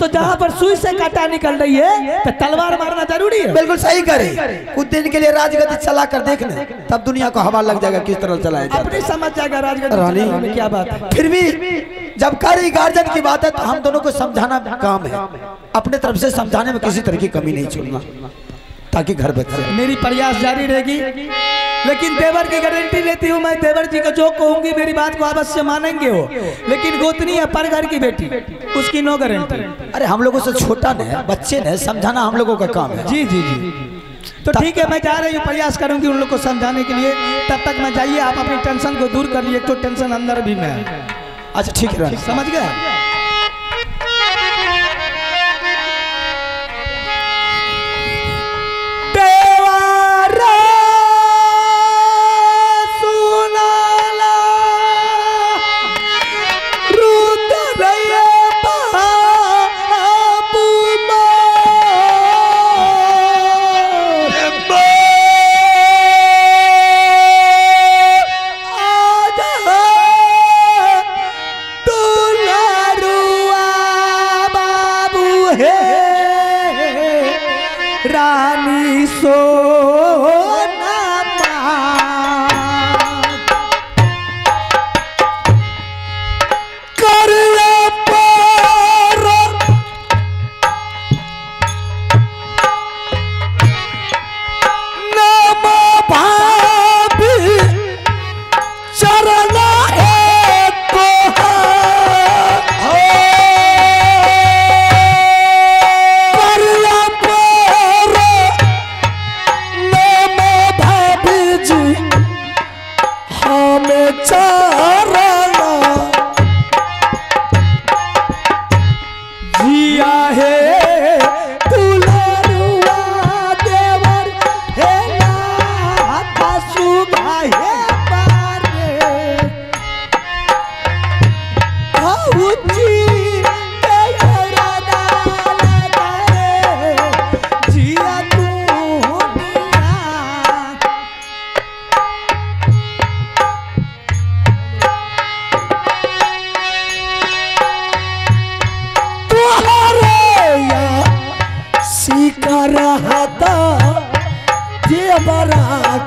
तो जहाँ पर सुई से कांटा निकल रही है तो तलवार मारना जरूरी है। बिल्कुल सही करे। कुछ दिन के लिए राजगद्दी चला कर देखना, तब दुनिया को हवा लग जाएगा किस तरह चलाया जाए। अपनी समझ जाएगा राजगद्दी में क्या बात है। फिर भी जब कारी गार्जियन की बात है तो हम दोनों को समझाना काम है, अपने तरफ से समझाने में किसी तरह की कमी नहीं छोड़ना ताकि घर बच जाए। मेरी प्रयास जारी रहेगी, लेकिन देवर की गारंटी लेती हूँ मैं। देवर जी को जो कहूंगी मेरी बात को अवश्य मानेंगे हो, लेकिन गोतनी है पर घर की बेटी, उसकी नो गारंटी। अरे हम लोगों से छोटा न बच्चे न, समझाना हम लोगों का काम है। जी जी जी। तो ठीक है, मैं जा रही हूँ, प्रयास करूंगी उन लोग को समझाने के लिए। तब तक मैं जाइए, आप अपनी टेंशन को दूर कर लिए। तो टेंशन अंदर भी मैं। अच्छा ठीक है, समझ गया। रानी सोना कर नम भाभी चरण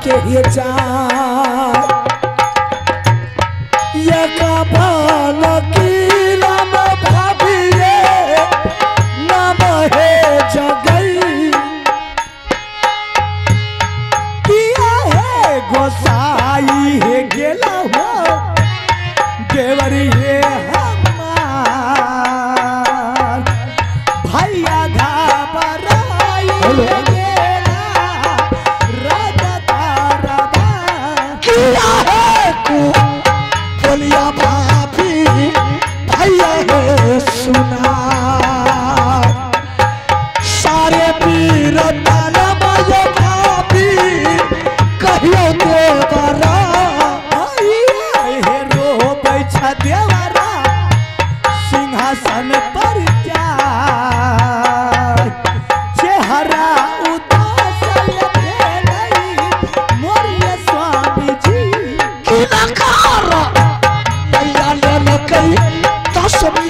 के ये नम भाभी नम है जगई किया है गोसाई है गेला हो देवरी है हमार भैया घाबराई सुना सारे पीर भाभी कहियो देवरा रो बैठा देवरा सिंहासन पर जा चेहरा उदास मोरिया स्वामी जी की नकार मैया ले कई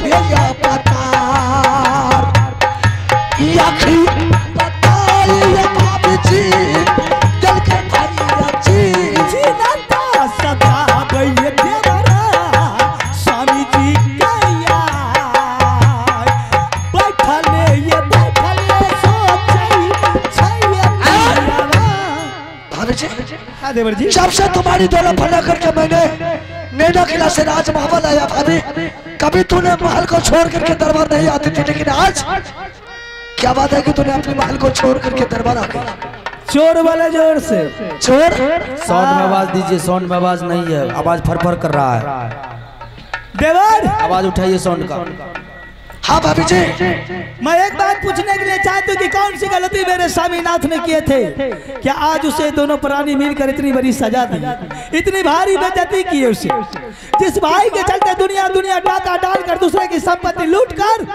या पतार याखी पताल या भाभी जी दिल के भैया जी नंदा सदा गए देवरा स्वामी जी गया बैठले ये सोचई छैया भाभी जी। हां देवर जी, जब से तुम्हारी दौलत भला करके मैंने नैना किला से राजमहल आया भाभी, कभी तूने महल को छोड़ करके दरबार नहीं आती थी, लेकिन आज क्या बात है कि तूने अपने महल को छोड़ करके दरबार आ गई। चोर वाले जोर से चोर। साउंड में आवाज दीजिए, साउंड में आवाज नहीं है, आवाज फरफर कर रहा है। देवर आवाज उठाइए साउंड का। हाँ भाभी जी, मैं एक बात पूछने के लिए चाहती हूँ कि कौन सी गलती मेरे स्वामीनाथ ने किए थे, क्या आज उसे दोनों प्राणी मिलकर इतनी बड़ी सजा दी, इतनी भारी बेइज्जती की है उसे, जिस भाई के चलते दुनिया दुनिया डाका डालकर दूसरे की संपत्ति लूट कर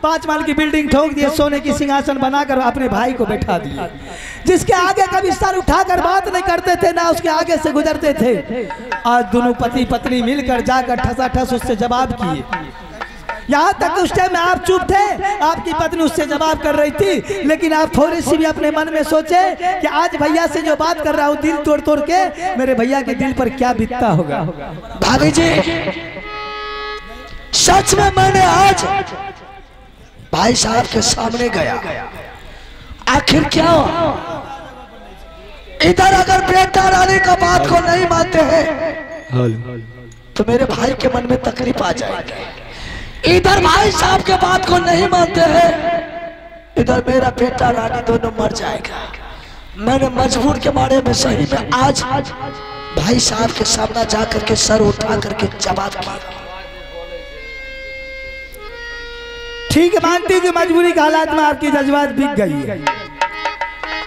5 माल की बिल्डिंग ठोक दिए, सोने की सिंहासन बनाकर अपने भाई को बैठा दिए, जिसके आगे कभी सर उठाकर बात नहीं करते थे ना उसके आगे से गुजरते थे। आज दोनों पति पत्नी मिलकर जाकर ठसाठस उससे जवाब किए। यहाँ तक उस टाइम में आप चुप थे, आपकी पत्नी उससे जवाब कर रही थी, लेकिन आप थोड़ी सी भी अपने मन में सोचे कि आज भैया से जो बात कर रहा हूँ दिल तोड़ तोड़ के, मेरे भैया के दिल पर क्या बीतता होगा। भाभी जी सच में मैंने आज भाई साहब के सामने गया, आखिर क्या हुआ? इधर अगर बेटा रानी का बात को नहीं मानते हैं तो मेरे भाई के मन में तकलीफ आ जाएगी। इधर भाई साहब के बात को नहीं मानते हैं, इधर मेरा बेटा रानी दोनों मर जाएगा। मैंने मजबूर के मारे में सही में आज भाई साहब के सामने जा करके सर उठा करके जवाब किया। ठीक है, मानती हूँ कि मजबूरी के हालात में आपकी जज्बात बिक गई है,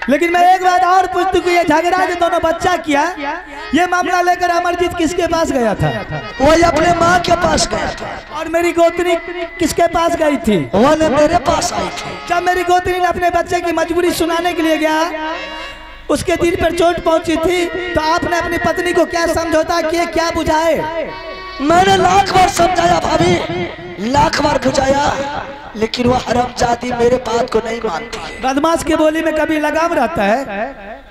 लेकिन मैं एक बात और पूछती हूँ, ये झगड़ा जो दोनों बच्चा किया, ये मामला लेकर अमरजीत किसके पास गया था? वो अपने माँ के पास गया था। और मेरी गोतनी किसके पास गई थी? वो मेरे पास आई थी। जब मेरी गोतनी ने अपने बच्चे की मजबूरी सुनाने के लिए गया, उसके दिल पर चोट पहुंची थी, तो आपने अपनी पत्नी को क्या समझौता किया, क्या बुझाए? मैंने लाख बार समझाया भाभी, लाख बार बुझाया, लेकिन वो हरामजादी मेरे बात को नहीं मानती। बदमाश की बोली में कभी लगाम रहता है।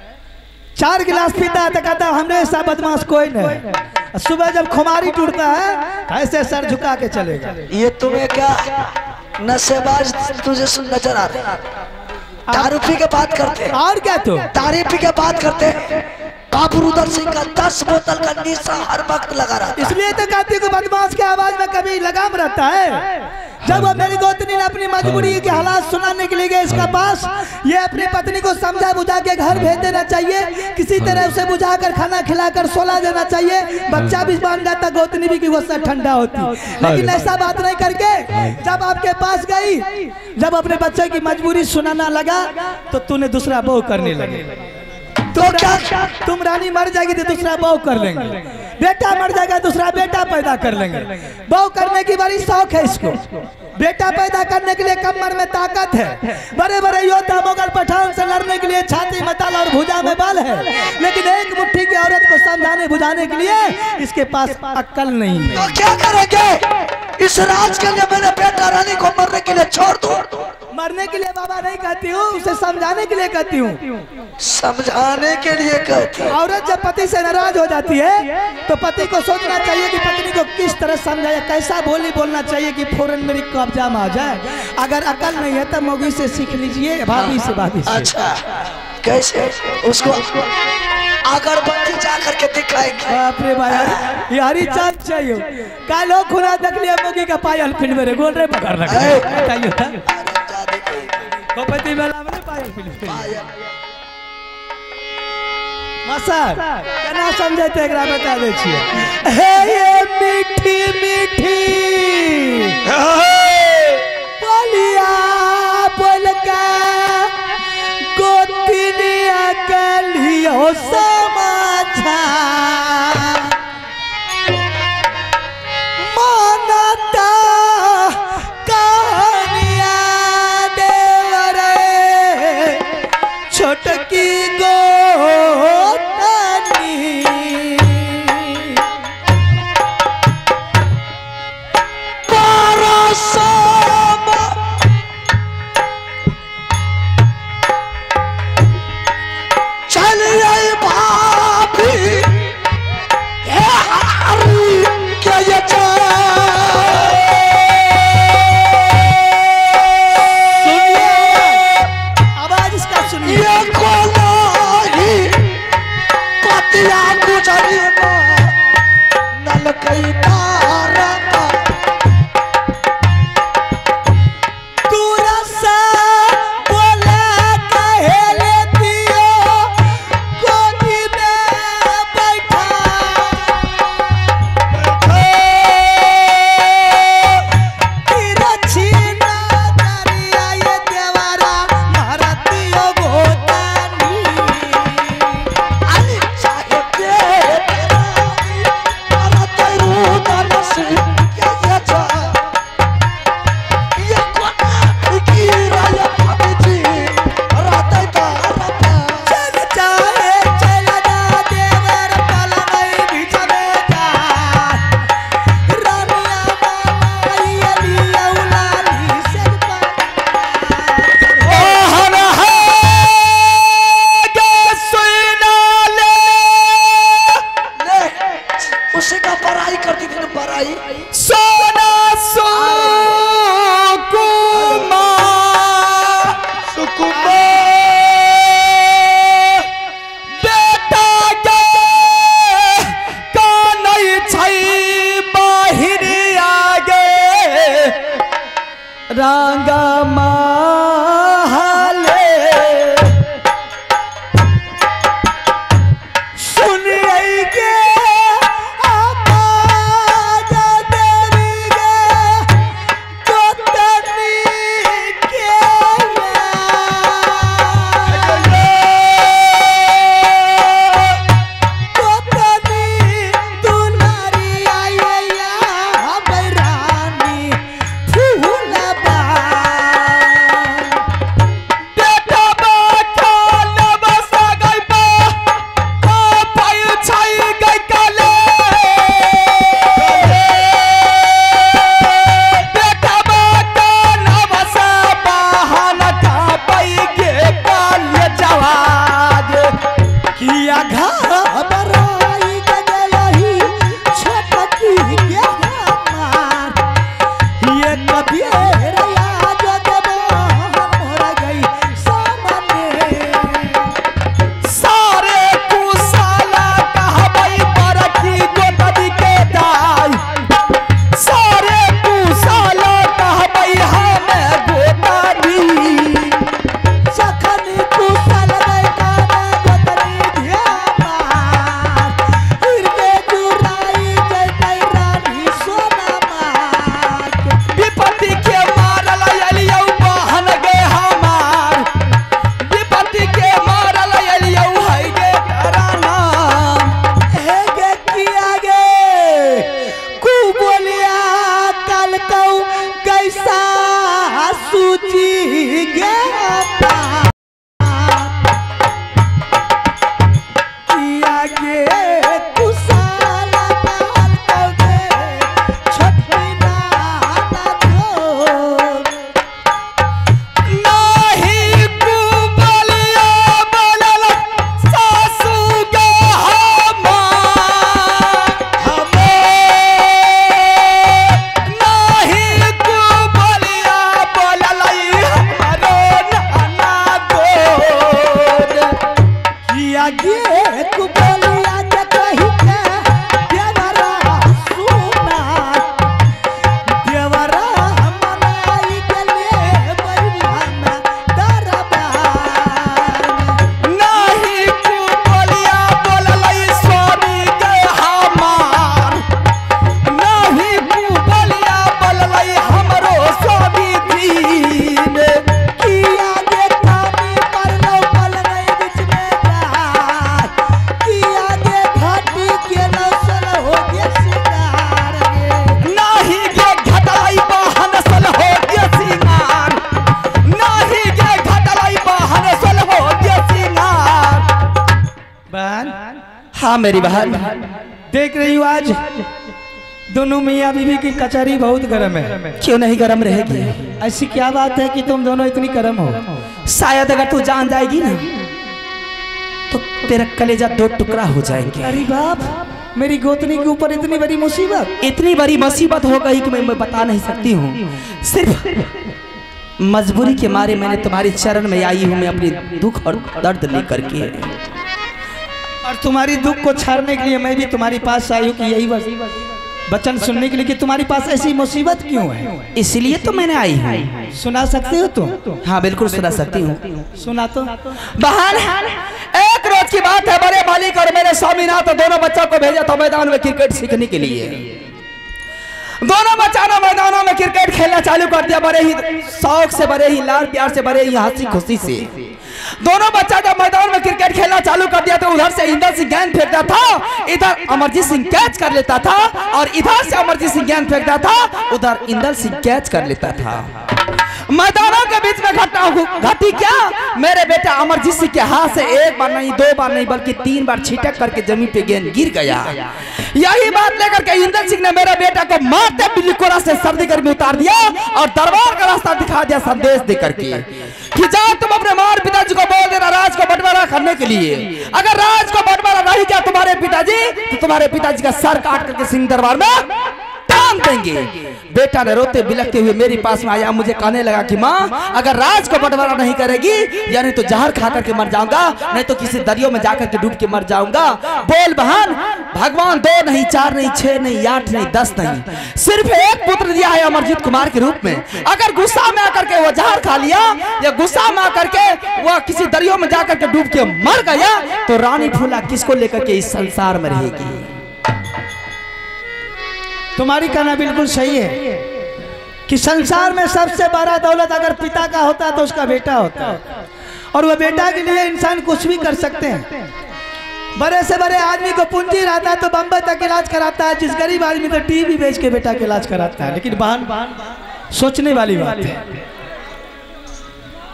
4 गिलास पीता है तो कहता है हमने ऐसा बदमाश कोई नहीं। सुबह जब खुमारी टूटता है ऐसे सर झुका के चलेगा। ये तुम्हें क्या नशेबाज तुझे नजर आ रहा है? दारू पी के बात करते और क्या तो दारू पी के बात करते। बाबू रुद्र सिंह का 10 बोतल का निशा हर वक्त लगा रहा है। इसलिए तो कहती हूँ बदमाश की आवाज में कभी लगाम रहता है। जब वो मेरी गोतनी ने अपनी मजबूरी के हालात सुनाने के लिए गए इसका पास, ये अपनी पत्नी को समझा बुझा के घर भेज देना चाहिए, किसी तरह उसे बुझा कर खाना खिलाकर सोला देना चाहिए, बच्चा भी मान जाता, गोतनी भी की गुस्सा ठंडा होती। लेकिन ऐसा बात नहीं करके जब आपके पास गई, जब अपने बच्चे की मजबूरी सुनाना लगा तो तूने दूसरा बहू करने लगे। तो क्या तुम रानी मर जाएगी तो दूसरा बहू कर लेंगे, बेटा मर जाएगा दूसरा बेटा पैदा कर लेंगे। बहू करने की बड़ी शौक है इसको, बेटा पैदा करने के लिए कमर में ताकत है, बड़े बड़े योद्धा मुगल पठान से लड़ने के लिए छाती में ताला और भुजा में बल है, लेकिन एक मुट्ठी की औरत को समझाने बुझाने के लिए इसके पास अक्ल नहीं है। तो क्या करेंगे? इस राज के लिए मैंने बेटा रानी को मरने के लिए छोड़ दूं? मरने के लिए बाबा नहीं कहती हूँ, उसे समझाने के लिए कहती हूँ। समझाने के लिए कहती हूँ। औरत जब पति से नाराज हो जाती है तो पति को सोचना चाहिए कि पत्नी को किस तरह समझाया, कैसा बोली बोलना चाहिए कि फौरन मेरी कब्जा में आ जाए। अगर अकल नहीं है तो मौगी से सीख लीजिए, भाभी से भाभी से। अच्छा कैसे उसको अगरबत्ती जा करके दिखाएंगे? बाप रे भाई, यारी चांद चाहिए। कालो खुना देख लिया मौगी का पायल फिल्म मेरे गोल रे पकड़ लगा चाहिए था। गोपति मेला में पायल फिल्म मसर केना समझे ते एकरा बता दे छियै। हे ये मीठी मीठी बोलिया बोलका गोतिनिया के लियो समाचार मानता कहानिया देवरे छोटकी गंगा महाले सुनिए के आवाज देवी गे गोतनी के गोतनी दुलारी आया बैरानी फूलबा बेटा बाटा नबसा गई बा ओ पाई छाई गई काले बेटा बाटा नबसा बहाना का पाई के काले जवाज किया घबराई गई छटकी के हमार ये कबीर याद देबो मोर गई सामने सारे कुसाला कहबई बरकी गोतदी के दाई सारे कुसाला कहबई हमें गोतदी सखनी कुशल गई काने गोतनी ध्यामार इरके जुराई जय रानी सोना मार विपत्ति के मारल अलियौ बहन गे हमार विपत्ति के मारल अलियौ है गे तारा नाम हे गे किया गे कु बोलिया कल कौ कैसा सूची गे किया गे कुशल काल कौ गे छटकी नाना दो नाही कुबलिया बोलल सासू गे नाही कुबलिया बोलल हमरो नाना गोर किया गे कु बोलिया जे कहि के देवरा सुना देवरा मनाई गेले बैरिया दरबार नाही कुबलिया बोलल स्वामी गे हमार नाही कुबलिया बोलल हमरो स्वामी दीन किया गे कामी पर लो पल नहीं बीच में जा किया गे घाटी के नसल हो गे सिंगार गे नाही गे घटलाई बहन सल हो गे सिंगार नाही गे घटलाई बहन सल हो गे सिंगार बहन हाँ मेरी बहन देख रही हूँ आज दोनों मियाँ बीवी की कचहरी बहुत गर्म है क्यों नहीं गर्म रहेगी ऐसी क्या बात है कि तुम दोनों इतनी गर्म हो शायद अगर तू जान जाएगी ना तो तेरा कलेजा दो टुकड़ा हो जाएंगे अरे बाप मेरी गोतनी के ऊपर इतनी बड़ी मुसीबत इतनी बड़ी मुसीबत हो गई कि मैं बता नहीं सकती हूँ सिर्फ मजबूरी के मारे मैंने तुम्हारे चरण में आई हूँ मैं अपने दुख और दर्द लेकर के और तुम्हारी दुख को छाड़ने के लिए मैं भी तुम्हारे पास आई हूँ कि यही वचन सुनने के लिए कि तुम्हारे पास ऐसी मुसीबत क्यों है इसलिए तो मैंने आई हूँ सुना सकते हो तुम हाँ बिल्कुल सुना सकती हूँ सुना तो बहन एक रोज की बात है बड़े मालिक और मेरे स्वामीनाथ दोनों बच्चों को भेजा था मैदान में क्रिकेट सीखने के लिए दोनों बच्चों ने मैदानों में क्रिकेट खेलना चालू कर दिया बड़े ही शौक से बड़े ही लाल प्यार से बड़े ही हंसी खुशी से दोनों बच्चा जब मैदान में क्रिकेट खेलना चालू कर दिया तो उधर से इंदर सिंह गेंद फेंकता था इधर अमरजीत सिंह कैच कर लेता था और इधर से अमरजीत सिंह गेंद फेंकता था उधर इंदर सिंह कैच कर लेता था मैदानों के बीच में घटना घटी क्या मेरे बेटा अमरजीत सिंह के हाथ से एक बार नहीं दो बार नहीं बल्कि 3 बार छिटक करके जमीन पे गेंद गिर गया यही बात लेकर के इंदर सिंह ने मेरे बेटा को मारते बिल्कुल से सर्दी गर्मी उतार दिया और दरबार का रास्ता दिखा दिया संदेश देकर के कि जाओ तुम अपने मार पिताजी को बोल देना राज को बंटवारा करने के लिए अगर राज को बंटवारा नहीं किया तुम्हारे पिताजी तो तुम्हारे पिताजी का सर काट करके सिंह दरबार में डाल बांध देंगे। बेटा ने रोते बिलखते हुए मेरे पास में आया, मुझे कहने लगा कि माँ अगर राज को बंटवारा नहीं करेगी यानी तो जहर खा करके मर जाऊंगा, नहीं तो किसी दरियो में जाकर के डूब के मर जाऊंगा। बोल बहन, भगवान 2 नहीं 4 नहीं 6 नहीं 8 नहीं 10 नहीं, सिर्फ एक पुत्र दिया है अमरजीत कुमार के रूप में। अगर गुस्सा में आकर के वो जहर खा लिया या गुस्सा में आकर के वो किसी दरियो में जाकर के डूब के मर गया तो रानी फूला किसको लेकर के इस संसार में रहेगी। तुम्हारी कहना बिल्कुल सही है कि संसार में सबसे बड़ा दौलत अगर पिता का होता है तो उसका बेटा होता है, और वह बेटा के लिए इंसान कुछ भी कर सकते हैं। बड़े से बड़े आदमी को पूंजी रहता है तो बम्बई तक इलाज कराता है, जिस गरीब आदमी तो टीवी बेच के बेटा के इलाज कराता है। लेकिन बहन सोचने वाली बात है,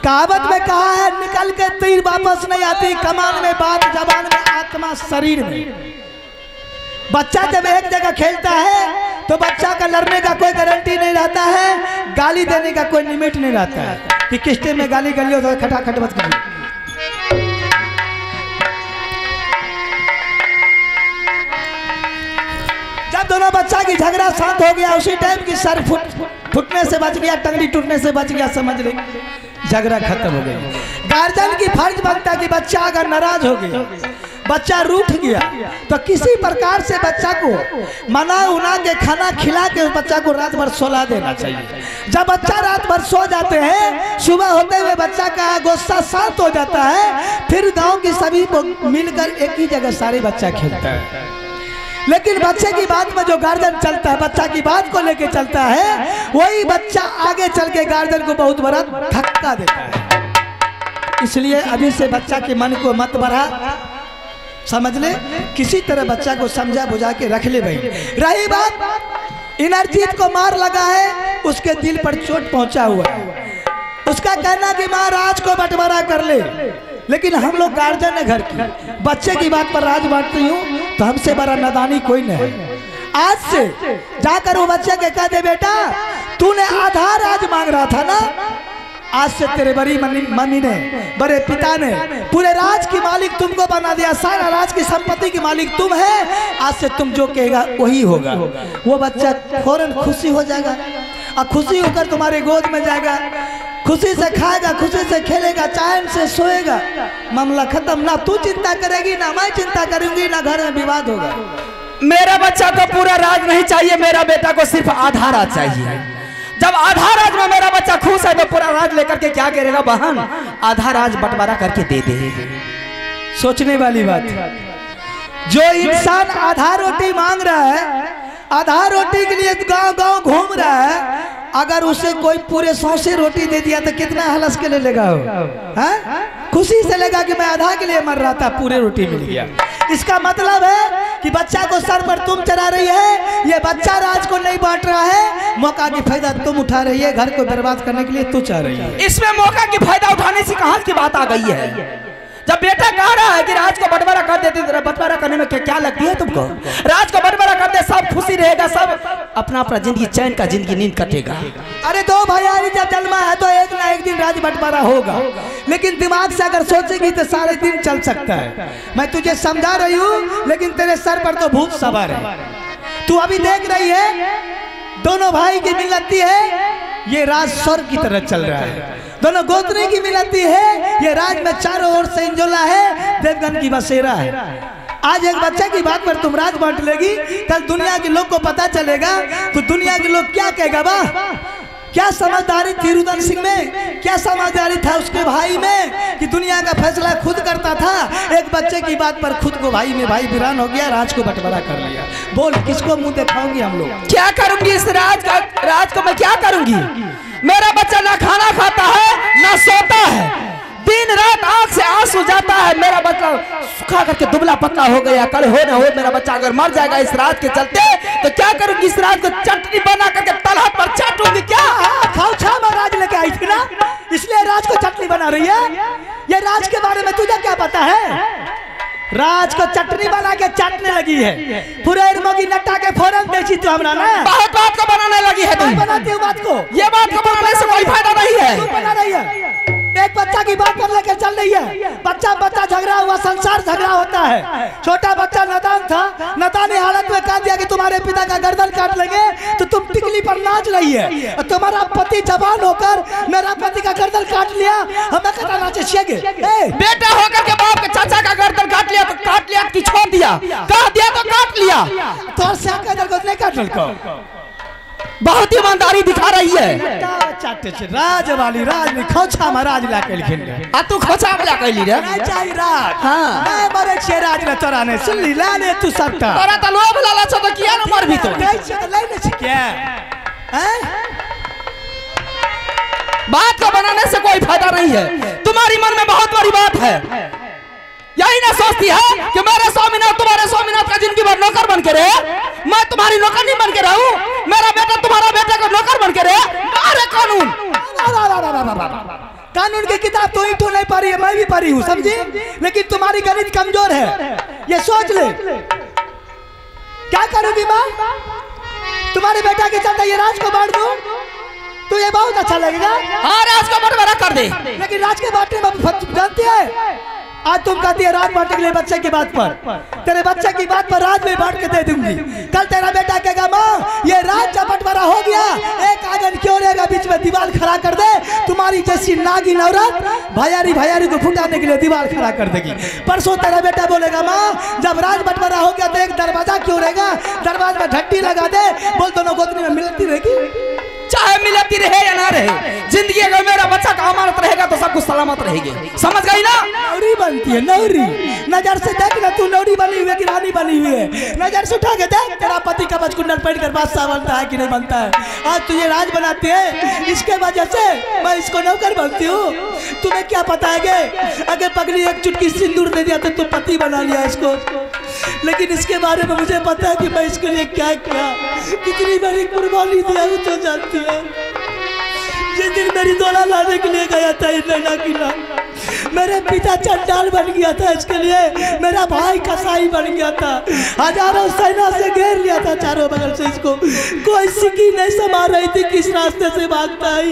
कहावत में कहा है निकल के तीर वापस नहीं आती, कमान में बात, जबान में आत्मा, शरीर में। बच्चा जब एक जगह खेलता है तो बच्चा का लड़ने का कोई गारंटी नहीं रहता है, गाली देने का कोई लिमिट नहीं रहता है कि किस्ते में गाली गलियो तो खटाखट मत करिए। जब दोनों बच्चा की झगड़ा शांत हो गया, उसी टाइम की सर फुटने से बच गया, टंगड़ी टूटने से बच गया, समझ ले झगड़ा खत्म हो गया। गार्जियन की फर्ज बनता कि बच्चा अगर नाराज हो गया, बच्चा रूठ गया तो किसी प्रकार से बच्चा को मना उना के खाना खिला के उस बच्चा को रात भर सोला देना चाहिए। जब बच्चा रात भर सो जाते हैं, सुबह होते हुए बच्चा का गुस्सा शांत हो जाता है, फिर गांव की सभी को मिलकर एक ही जगह सारे बच्चा खेलता है। लेकिन बच्चे की बात में जो गार्जियन चलता है, बच्चा की बात को लेके चलता है, वही बच्चा आगे चल के गार्जियन को बहुत बड़ा धक्का देता है। इसलिए अभी से बच्चा के मन को मत बढ़ा, समझ ले, किसी तरह बच्चा को समझा बुझा के रख ले भाई। रही बात इनरजीत को मार लगा है, उसके दिल पर चोट पहुंचा हुआ है, उसका कहना कि माँ राज को बंटवारा कर ले, लेकिन हम लोग गार्जियन है घर की, बच्चे की बात पर राज बांटती हूँ तो हमसे बड़ा नादानी कोई नहीं। आज से जाकर वो बच्चे के कह दे बेटा तूने आधा राज मांग रहा था ना, आज से तेरे बड़ी मम्मी ने, बड़े पिता ने पूरे राज की मालिक तुमको बना दिया, सारा राज की संपत्ति की मालिक तुम है, आज से तुम जो कहेगा वही होगा। वो बच्चा फौरन खुशी हो जाएगा और खुशी होकर तुम्हारे गोद में जाएगा, खुशी से खाएगा, खुशी से खेलेगा, चैन से सोएगा, मामला खत्म। ना तू चिंता करेगी ना मैं चिंता करूंगी, ना घर में विवाद होगा। मेरा बच्चा को पूरा राज नहीं चाहिए, मेरा बेटा को सिर्फ आधा राज चाहिए। जब आधा राज में मेरा बच्चा खुश है तो पूरा राज लेकर के क्या करेगा बहन, आधा राज बंटवारा करके दे दे। सोचने वाली बात, जो इंसान आधा रोटी मांग रहा है, आधा रोटी के लिए गांव गांव घूम रहा है, अगर उसे कोई पूरे 100 से रोटी दे दिया तो कितना हलस के लिए लेगा वो, हाँ? खुशी से लेगा कि मैं आधा के लिए मर रहा था, पूरे रोटी मिल गया। इसका मतलब है कि बच्चा को सर पर तुम चढ़ा रही है, ये बच्चा राज को नहीं बांट रहा है, मौका की फायदा तुम उठा रही है, घर को बर्बाद करने के लिए तू चाह रही है। इसमें मौका की फायदा उठाने से कहां की बात आ गई है। जब बेटा कह रहा है कि राज को बंटवारा कर देते, बंटवारा करने में क्या लगती है तुमको, राज को बंटवारा कर दे, सब खुशी रहेगा, सब अपना अपना जिंदगी चैन का जिंदगी नींद कटेगा। अरे दो भाई जब जन्मा है तो एक ना एक दिन राज बंटवारा होगा, लेकिन दिमाग से अगर सोचेगी तो सारे दिन चल सकता है। मैं तुझे समझा रही हूँ, लेकिन तेरे सर पर तो भूत सवार है। तू अभी देख रही है दोनों भाई की मिलती है, ये राज स्वर्ग की तरह चल रहा है। दोनों गोत्री की मिलती है, ये राज में चारों ओर से इंजोला है, देवगन की बसेरा है। आज एक बच्चे की बात पर तुम राज बांट लेगी, कल दुनिया के लोग को पता चलेगा तो दुनिया के लोग क्या कहेगा, वाह क्या समझदारी थी रुदन सिंह में, क्या समझदारी था उसके भाई में कि दुनिया का फैसला खुद करता था, एक बच्चे की बात पर खुद को भाई में भाई वीरान हो गया, राज को बंटवारा कर लिया। बोल किसको मुंह दिखाओगी हम लोग, क्या करूंगी इस राज को मैं क्या करूंगी। मेरा बच्चा ना खाना खाता है ना सोता है, दिन रात आंख से आंसू जाता है, मेरा बच्चा सूखा करके दुबला पतला हो गया, कल हो ना हो मेरा बच्चा अगर मर जाएगा इस रात के चलते तो क्या करूंगी, इस रात को चटनी बना करके तलहा पर चाटूंगी क्या। खाओ छा में राज लेके आई थी ना, इसलिए राज को चटनी बना रही है। ये राज के बारे में तुझे क्या पता है, राज को चटनी बना के चाटने लगी है, पूरे मोगी नट्टा के फौरन बेची तो हमरा ना, बहुत बात को बनाने लगी है तुम। बनाती हूँ बात को, ये बात को बनाने से कोई फायदा नहीं है। तू बना रही है, एक बच्चा की बात पर लेकर चल रही है, बच्चा झगड़ा हुआ संसार झगड़ा होता है। छोटा बच्चा नादान था, नादानी हालत में कह दिया कि तुम्हारे पिता का गर्दन काट लेंगे, तो तुम टिकली पर नाच रही है। और तुम्हारा पति जवान होकर मेरा पति का गर्दन काट लिया, हमें कहता नाचे छिएगे। बेटा होकर के बाप के चाचा का गर्दन काट लिया तो काट लिया कि छोड़ दिया, कह दिया तो काट लिया। तो से नहीं काट को बहुत ईमानदारी दिखा रही है। राज वाली राज में खोचा महाराज ला के लिखिन आ तू खोचा ला के ली रे नहीं चाहिए राज। हां मैं मरे छे राज में तोरा ने सुन ली लाने तू सबका तोरा त लोभ लाला छ तो किया न मर भी तो नहीं छ तो लेने छ क्या हैं। बात को बनाने से कोई फायदा नहीं है। तुम्हारी मन में बहुत बड़ी बात है, यही ना सोचती है कि मेरे स्वामीनाथ तुम्हारे स्वामीनाथ का जिंदगी भर नौकर बन के रहे, मैं तुम्हारी नौकर नहीं बन के रहूं, मेरा बेटा तुम्हारा बेटे को नौकर बन के रहे। अरे कानून कानून की किताब तो इठो नहीं पढ़ी है, मैं भी पढ़ी हूँ समझी, लेकिन तुम्हारी गणित कमजोर है, ये सोच ले। क्या करूंगी माँ, तुम्हारे बेटा के चलते ये राज को बांट दूं तो ये बहुत अच्छा लगेगा। हाँ राज को बंटवारा कर दे, लेकिन राज के बांटने में जानती है आज तुम कहती है राज बांटने के लिए बच्चे की बात पर, तेरे बच्चे की बात पर राज में बांट के दे दूंगी। कल तेरा बेटा कहेगा माँ ये राज जब बंटवारा हो गया, एक आंगन क्यों रहेगा बीच में दीवार खड़ा कर दे, तुम्हारी जैसी नागिन औरत भैयारी को फुटाने के लिए दीवार खड़ा कर देगी। परसों तेरा बेटा बोलेगा माँ जब राज बंटवारा हो गया तो एक दरवाजा क्यों रहेगा, दरवाजे में ढट्टी लगा दे, बोल दोनों गोदनी में मिलती रहेगी। चाहे मिलती रहे या ना रहे, जिंदगी अगर मेरा बच्चा का अमानत रहेगा तो सब कुछ सलामत रहेगी। समझ गई ना। नौरी बनती है नौरी, नजर से देख ना तू नौरी बनी हुई है कि रानी बनी हुई है, नजर से उठा के देख तेरा पति का बचकुंडल पहन कर बादशाह बनता है कि नहीं बनता है। आज तुझे राज बनाती है, इसके वजह से मैं इसको नौकर बनती हूँ। तुम्हें क्या पता है अगर पगली एक चुटकी सिंदूर दे दिया तो तुम पति बना लिया इसको, लेकिन इसके बारे में मुझे पता है कि मैं इसके लिए क्या किया, कितनी बड़ी कुर्बानी दिया तो जानती है। जिस दिन मेरी दौड़ा लाने के लिए गया था नैना किला, मेरे पिता चंडाल बन गया था, इसके लिए मेरा भाई कसाई बन गया था, हजारों सेना से घेर लिया था चारों बगल से, इसको कोई सिक्की नहीं संभाल रही थी किस रास्ते से भागता है।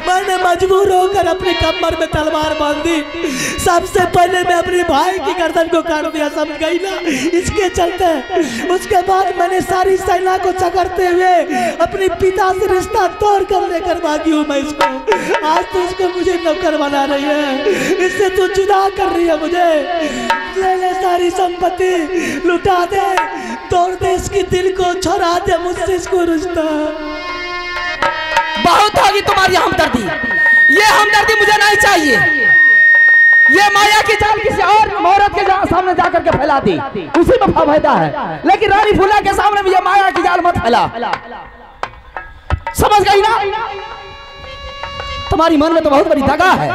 मैंने मजबूर होकर अपने कमर में तलवार बांधी, सबसे पहले मैं अपने भाई की गर्दन को काट दिया, समझ गई ना, इसके चलते। उसके बाद मैंने सारी सेना को चकरते हुए अपने पिता से रिश्ता तोड़ कर लेकर भागी हूँ मैं इसको। आज तो इसको मुझे नौकर बना रही है, इससे तू जुदा कर रही है मुझे। ले ले सारी संपत्ति लुटा दे, तोड़ दे इसकी दिल को, छोड़ा दे मुझसे इसको रिश्ता। बहुत होगी तुम्हारी हमदर्दी, ये हमदर्दी मुझे नहीं चाहिए। ये माया की जाल किसी और औरत के सामने जाकर के फैला दी, उसी में फायदा है, लेकिन रानी फूला के सामने भी ये माया की जाल मत फैला। समझ गई ना। तुम्हारी मन में तो बहुत बड़ी दगा है।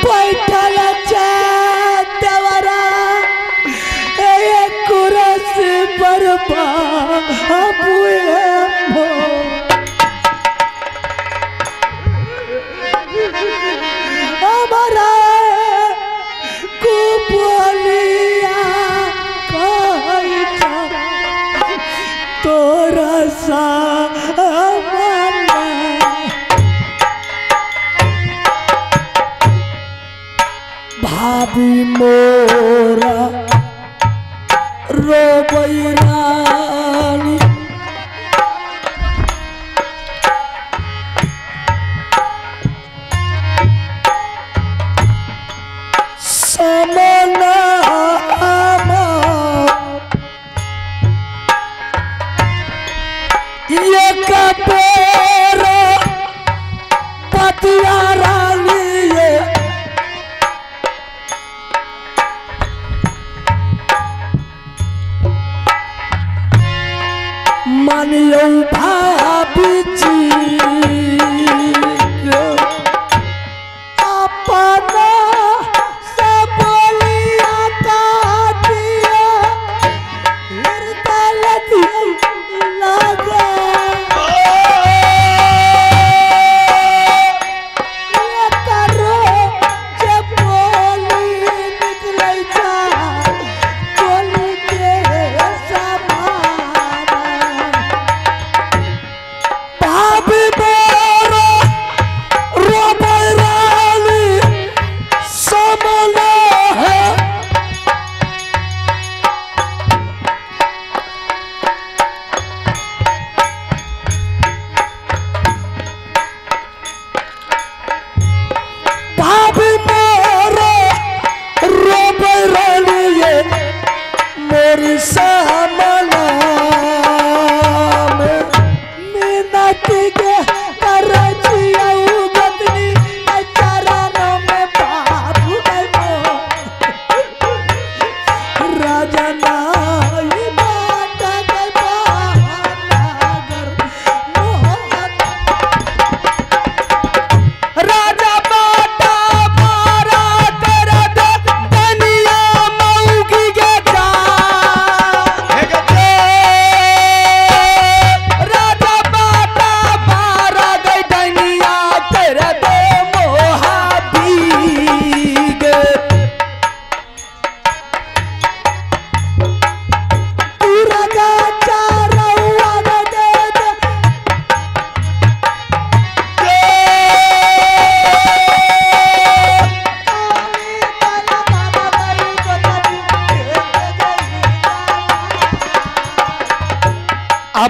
पैठल देवरा कुरस बरबा हमारा कुबलिया तोरा सा भाभी मोरा रोबई रानी, समना ये कपेरा पतिया रानी ये मानियो भाभी जी अपना सब बोलिया का दिया हृदय लगा Happy birthday!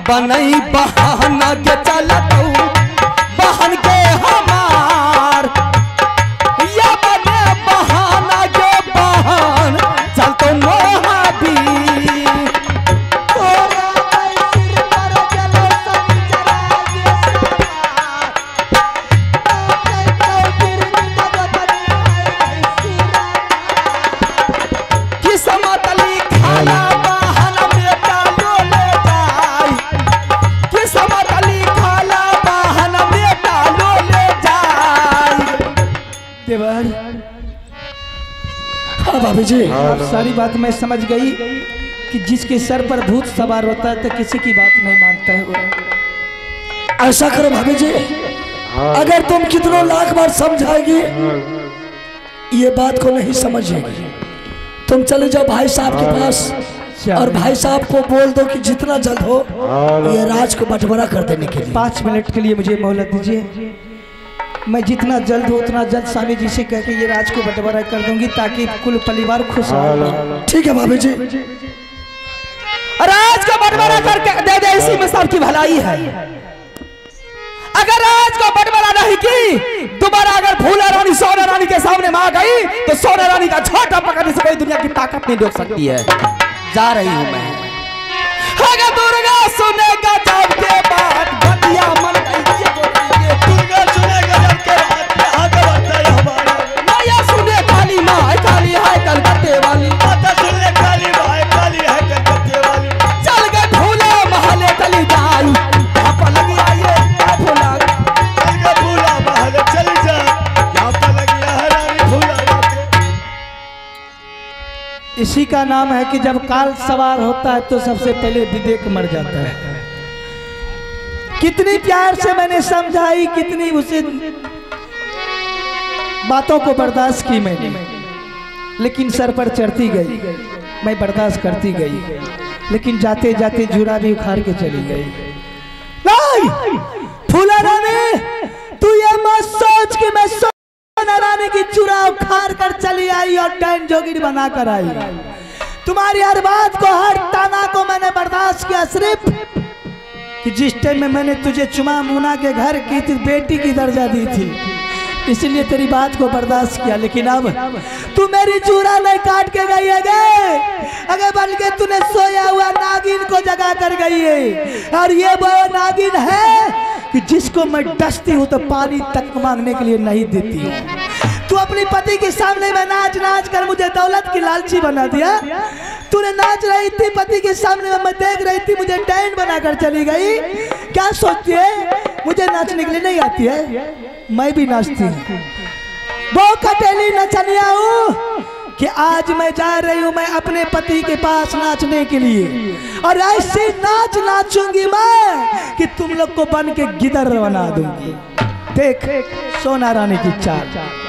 अब नहीं बहाना के चलत बहन के हमार या बने बहाना के बहन चलतो मोहाबी हाँ भाभी जी, सारी बात मैं समझ गई कि जिसके सर पर भूत सवार होता है तो किसी की बात नहीं मानता है वो। ऐसा करो भाभी जी, अगर तुम कितनों लाख बार समझाएगी ये बात को नहीं समझेगी, तुम चले जाओ भाई साहब के पास और भाई साहब को बोल दो कि जितना जल्द हो ये राज को बंटवारा कर देने के लिए। 5 मिनट के लिए मुझे मोहलत दीजिए, मैं जितना जल्द हो उतना जल्द स्वामी जी से कह के ये राज को बंटवारा कर दूंगी ताकि कुल परिवार खुशहाल हो। ठीक है भाभी जी, राज को बंटवारा करके दे दे, इसी में सबकी भलाई है। अगर राज को बंटवारा नहीं की दोबारा अगर फूला रानी सोना रानी के सामने में आ गई तो सोना रानी का छोटा पकड़ने से कोई दुनिया की ताकत नहीं रोक सकती है। जा रही हूं मैं। अगर दुर्गा सुनेगा जब के बाद बतिया मन गई दुर्गा सुनेगा जब के बाद आगे बढ़ता है हमारा नया सुने काली माँ काली है कलकत्ते वाली माता सुन ले काली माँ काली है कलकत्ते वाली चल गए भूले महले चली जाई यहाँ पर लगी आइए भूला चल गए भूला महले चली जा यहाँ पर लगी है रानी भूला। इसी का नाम है कि जब काल सवार होता है तो सबसे पहले विवेक मर जाता है। कितनी प्यार से मैंने समझाई, कितनी उसे बातों को बर्दाश्त की मैंने, लेकिन सर पर चढ़ती गई, मैं बर्दाश्त करती गई, लेकिन जाते जाते जुड़ा भी उखाड़ के चली गई। नहीं फूला रानी, तू ये मत सोच कि मैं सोना रानी की चूड़ा उखाड़ कर चली आई और डैन जोगिनी बना कर आई। तुम्हारी हर बात को, हर ताना को मैंने बर्दाश्त किया, सिर्फ कि जिस टाइम में मैंने तुझे चुमा मुना के घर की थी, बेटी की दर्जा दी थी, इसलिए तेरी बात को बर्दाश्त किया। लेकिन अब तू मेरी चूड़ा नहीं काट के गई है गे, अगर बल्कि तूने सोया हुआ नागिन को जगा कर गई है। और ये वो नागिन है कि जिसको मैं डसती हूँ तो पानी तक मांगने के लिए नहीं देती हूँ। तू अपनी पति के सामने में नाच नाच कर मुझे दौलत की लालची बना दिया। तूने नाच रही थी पति के सामने में, मैं देख रही थी, मुझे टैंड बनाकर चली गई। क्या सोचती है मुझे नाचने के लिए नहीं आती है? मैं भी नाचती हूँ, वो कटेली नचनिया हूँ कि आज मैं जा रही हूँ मैं अपने पति के पास नाचने के लिए, और ऐसे नाच नाचूंगी मैं कि तुम लोग को बन के गिदर बना दूंगी। देख सोना रानी की चाल।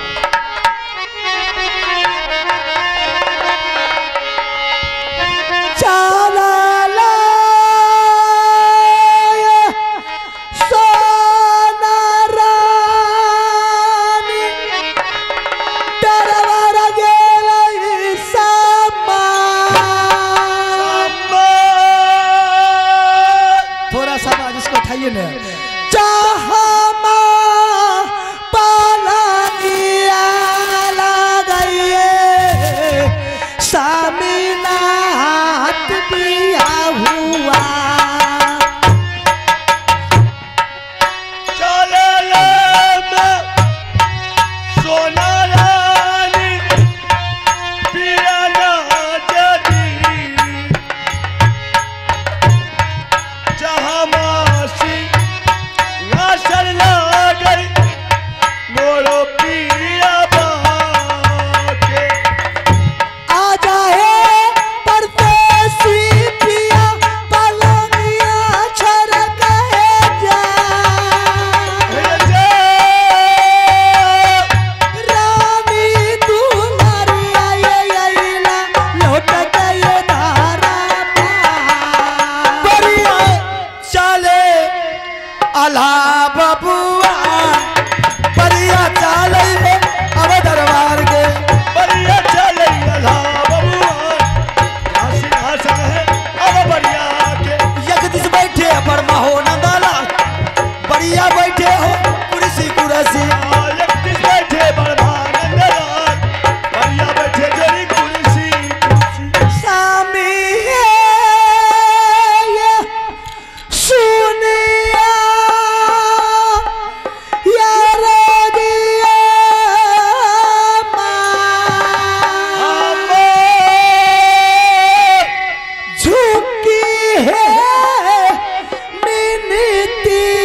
रीति